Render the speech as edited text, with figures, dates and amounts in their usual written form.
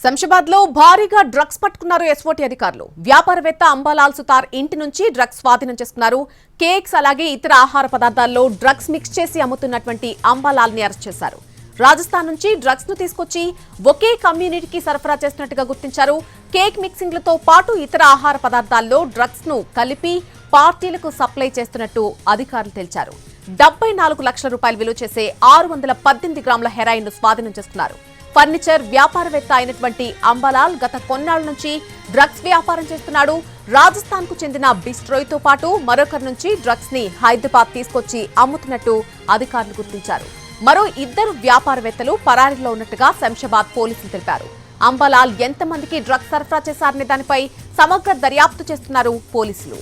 శంషాబాద్ లో భారీగా డ్రగ్స్ పట్టుకున్నారు ఎస్ఓటీ అధికారులు. వ్యాపారవేత్త అంబాలాల్ సుతార్ ఇంటి నుంచి డ్రగ్స్ స్వాధీనం చేసుకున్నారు. కేక్స్ అలాగే ఇతర ఆహార పదార్థాల్లో డ్రగ్స్ మిక్స్ చేసి అమ్ముతున్నటువంటి అంబాలాల్ ని అరెస్ట్ చేశారు. రాజస్థాన్ నుంచి డ్రగ్స్ ను తీసుకొచ్చి ఒకే కమ్యూనిటీకి సరఫరా చేస్తున్నట్టుగా గుర్తించారు. కేక్ మిక్సింగ్లతో పాటు ఇతర ఆహార పదార్థాల్లో డ్రగ్స్ ను కలిపి పార్టీలకు సప్లై చేస్తున్నట్టు అధికారులు తెలిపారు. 74 లక్షల రూపాయలు విలువ చేసే 618 గ్రాముల హెరాయిన్ ను స్వాధీనం చేసుకున్నారు. ఫర్నిచర్ వ్యాపారవేత్త అయినటువంటి అంబాలాల్ గత కొన్నాళ్ల నుంచి డ్రగ్స్ వ్యాపారం చేస్తున్నాడు. రాజస్థాన్ కు చెందిన బిస్ట్రోయ్తో పాటు మరొకరి నుంచి డ్రగ్స్ ని హైదరాబాద్ తీసుకొచ్చి అమ్ముతున్నట్టు అధికారులు గుర్తించారు. మరో 2 వ్యాపారవేత్తలు పరారీలో ఉన్నట్టుగా శంషాబాద్ పోలీసులు తెలిపారు. అంబాలాల్ ఎంతమందికి డ్రగ్స్ సరఫరా చేశారనే దానిపై సమగ్ర దర్యాప్తు చేస్తున్నారు పోలీసులు.